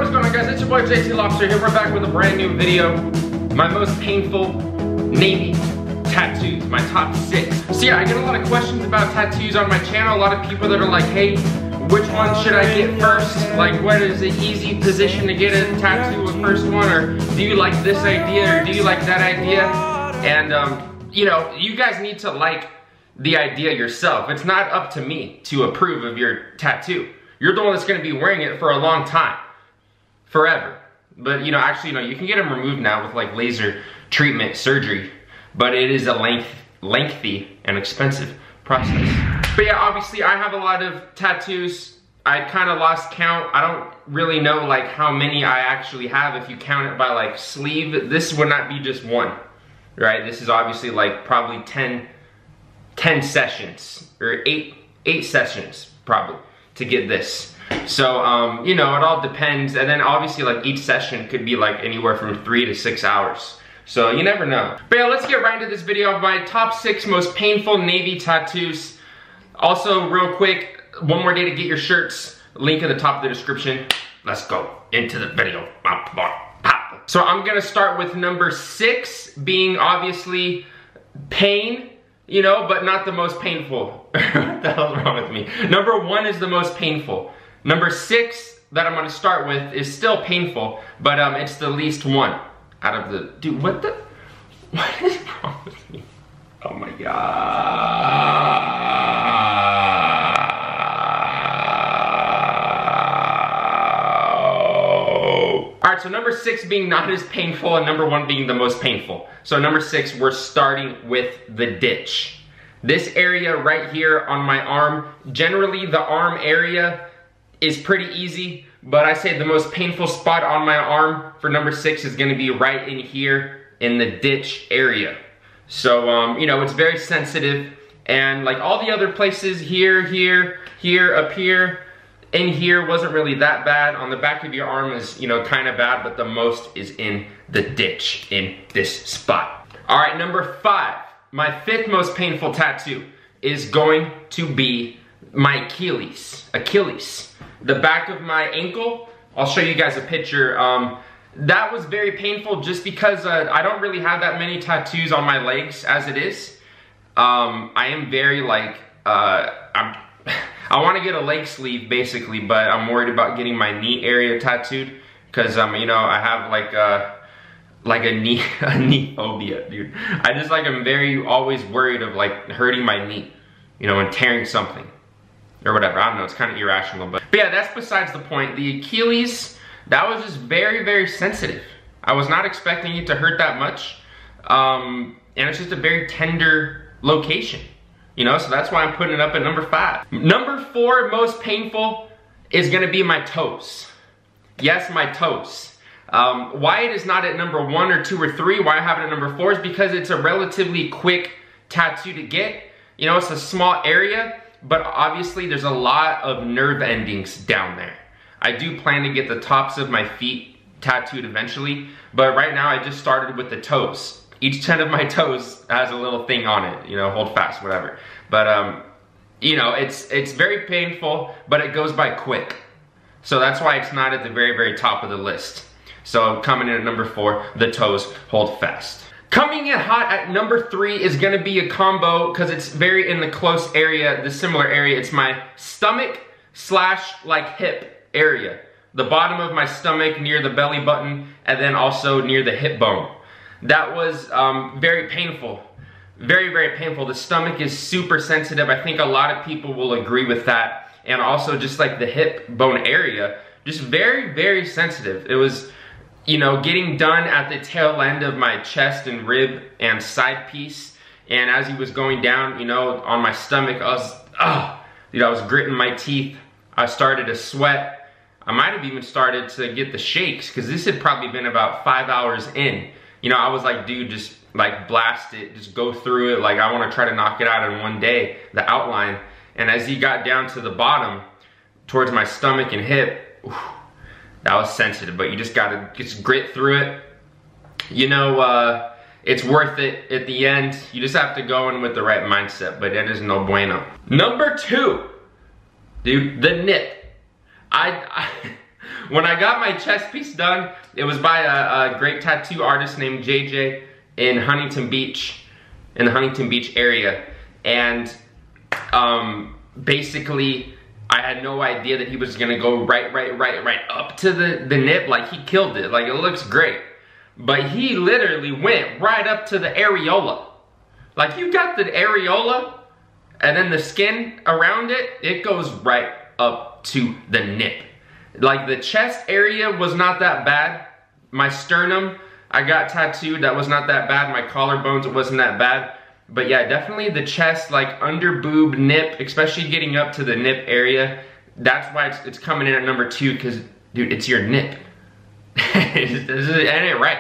what's going on, guys? It's your boy JTsuits here. We're back with a brand new video. My most painful Navy tattoos, my top 6. So yeah, I get a lot of questions about tattoos on my channel. A lot of people that are like, hey, which one should I get first? Like, what is the easy position to get a tattoo, the first one? Or do you like this idea, or do you like that idea? And you know, you guys need to like the idea yourself. It's not up to me to approve of your tattoo. You're the one that's gonna be wearing it for a long time. Forever. But you know, actually, you know, you can get them removed now with like laser treatment surgery, but it is a lengthy and expensive process. But yeah, obviously I have a lot of tattoos. I kind of lost count. I don't really know like how many I actually have if you count it by like sleeve. This would not be just one, right? This is obviously like probably 10 sessions or eight sessions probably to get this. So, you know, it all depends. And then obviously like each session could be like anywhere from 3 to 6 hours. So you never know. But yeah, let's get right into this video of my top 6 most painful Navy tattoos. Also, real quick, one more day to get your shirts. Link in the top of the description. Let's go into the video. So I'm gonna start with number 6 being obviously pain. You know, but not the most painful. What the hell's wrong with me? Number 1 is the most painful. Number 6 that I'm gonna start with is still painful, but it's the least one out of the, dude, what is wrong with me? Oh my God. All right, so number 6 being not as painful and number 1 being the most painful. So number 6, we're starting with the ditch. This area right here on my arm, generally the arm area is pretty easy, but I say the most painful spot on my arm for number 6 is gonna be right in here in the ditch area. So, you know, it's very sensitive, and like all the other places here, up here, in here wasn't really that bad. On the back of your arm is, you know, kind of bad, but the most is in the ditch, in this spot. All right, number 5, my 5th most painful tattoo is going to be my Achilles. The back of my ankle, I'll show you guys a picture. That was very painful just because I don't really have that many tattoos on my legs as it is. I am very like, I want to get a leg sleeve basically, but I'm worried about getting my knee area tattooed because you know, I have like a knee phobia, dude. I just like, I'm very always worried of like hurting my knee, you know, and tearing something or whatever. I don't know, it's kind of irrational, but yeah, that's besides the point. The Achilles, that was just very, very sensitive. I was not expecting it to hurt that much, and it's just a very tender location. You know, so that's why I'm putting it up at number 5. Number 4 most painful is gonna be my toes. Yes, my toes. Why it is not at number 1 or 2 or 3, why I have it at number 4 is because it's a relatively quick tattoo to get. You know, it's a small area, but obviously there's a lot of nerve endings down there. I do plan to get the tops of my feet tattooed eventually, but right now I just started with the toes. Each 10 of my toes has a little thing on it, you know, hold fast, whatever. But, you know, it's very painful, but it goes by quick. So that's why it's not at the very, very top of the list. So coming in at number 4, the toes hold fast. Coming in hot at number 3 is gonna be a combo, because it's very in the close area, the similar area. It's my stomach / like hip area. The bottom of my stomach near the belly button, and then also near the hip bone. That was very painful. Very, very painful. The stomach is super sensitive. I think a lot of people will agree with that. And also just like the hip bone area, just very, very sensitive. It was, you know, getting done at the tail end of my chest and rib and side piece. And as he was going down, you know, on my stomach, I was, dude, I was gritting my teeth. I started to sweat. I might have even started to get the shakes, because this had probably been about 5 hours in. You know, I was like, dude, just like blast it, just go through it. Like, I want to try to knock it out in one day, the outline. And as he got down to the bottom, towards my stomach and hip, that was sensitive, but you just gotta just grit through it. You know, it's worth it at the end. You just have to go in with the right mindset, but it is no bueno. Number 2, dude, the nip. When I got my chest piece done, it was by a great tattoo artist named JJ in Huntington Beach, in the Huntington Beach area. And basically, I had no idea that he was gonna go right up to the nip. Like, he killed it. Like, it looks great. But he literally went right up to the areola. Like, you got the areola, and then the skin around it, it goes right up to the nip. Like, the chest area was not that bad. My sternum, I got tattooed, that was not that bad. My collarbones, it wasn't that bad. But yeah, definitely the chest, like under boob, nip, especially getting up to the nip area, that's why it's coming in at number 2, because, dude, it's your nip. It ain't right.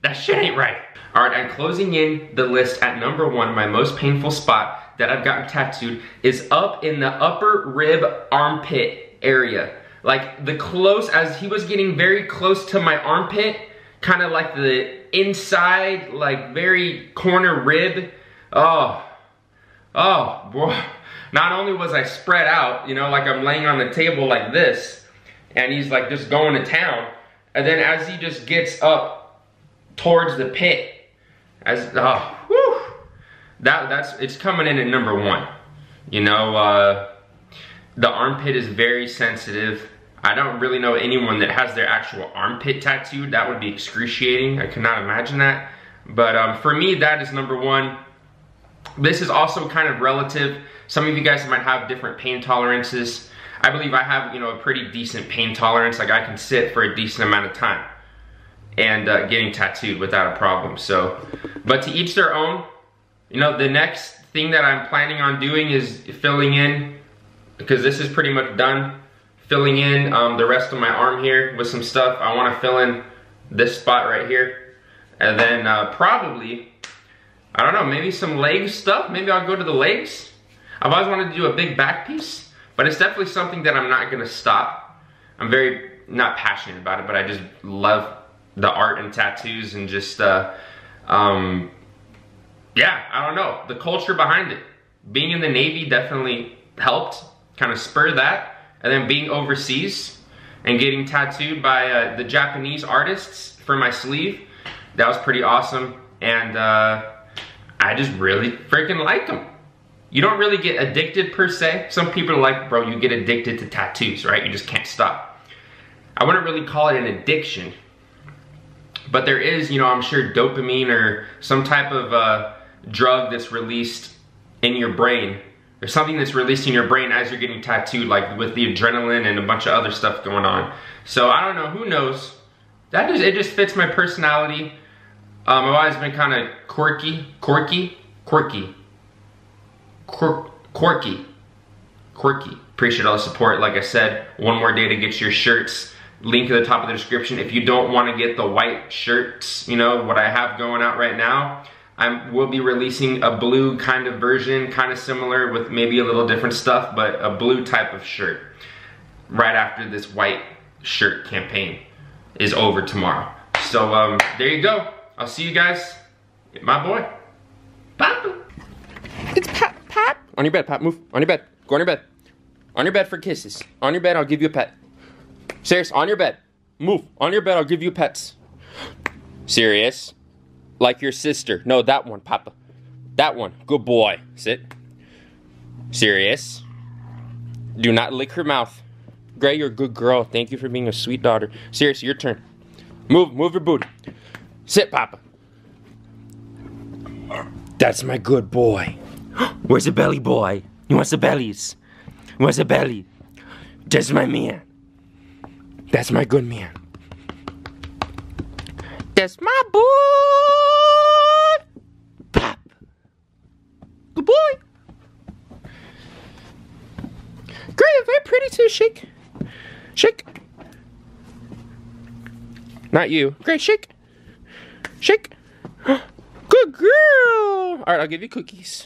That shit ain't right. All right, and closing in the list at number 1, my most painful spot that I've gotten tattooed is up in the upper rib armpit area. Like, as he was getting very close to my armpit, kind of like the inside, like very corner rib. Oh, boy. Not only was I spread out, you know, like I'm laying on the table like this, and he's like just going to town, and then as he just gets up towards the pit, it's coming in at number 1. You know, the armpit is very sensitive. I don't really know anyone that has their actual armpit tattooed. That would be excruciating. I cannot imagine that. But for me, that is number 1. This is also kind of relative. Some of you guys might have different pain tolerances. I believe I have, you know, a pretty decent pain tolerance. Like, I can sit for a decent amount of time and getting tattooed without a problem. So, but to each their own. You know, the next thing that I'm planning on doing is filling in, because this is pretty much done, filling in the rest of my arm here with some stuff. I want to fill in this spot right here. And then probably, I don't know, maybe some leg stuff. Maybe I'll go to the legs. I've always wanted to do a big back piece, but it's definitely something that I'm not going to stop. I'm very, not passionate about it, but I just love the art and tattoos and just, yeah, I don't know, the culture behind it. Being in the Navy definitely helped kind of spur that. And then being overseas and getting tattooed by the Japanese artists for my sleeve, that was pretty awesome. And I just really freaking like them. You don't really get addicted per se. Some people are like, bro, you get addicted to tattoos, right? You just can't stop. I wouldn't really call it an addiction. But there is, you know, I'm sure dopamine or some type of drug that's released in your brain. There's something that's released in your brain as you're getting tattooed, like with the adrenaline and a bunch of other stuff going on. So I don't know, who knows? It just fits my personality. I've always been kind of quirky. Appreciate all the support. Like I said, one more day to get your shirts. Link at the top of the description. If you don't want to get the white shirts, you know, what I have going out right now, we'll be releasing a blue kind of version, kind of similar with maybe a little different stuff, but a blue type of shirt right after this white shirt campaign is over tomorrow. So there you go. I'll see you guys. My boy, Pop. It's Pop. On your bed, Pop. Move. On your bed. Go on your bed. On your bed for kisses. On your bed, I'll give you a pet. Serious, on your bed. Move. On your bed, I'll give you pets. Serious. Like your sister. No, that one, Papa. That one. Good boy. Sit. Serious. Do not lick her mouth. Gray, you're a good girl. Thank you for being a sweet daughter. Serious, your turn. Move your booty. Sit, Papa. That's my good boy. Where's the belly boy? He wants the bellies. He wants the belly. That's my man. That's my good man. That's my boy. Pop. Good boy. Great, you're very pretty too. Shake. Shake. Not you. Great, shake. Shake. Good girl. All right, I'll give you cookies.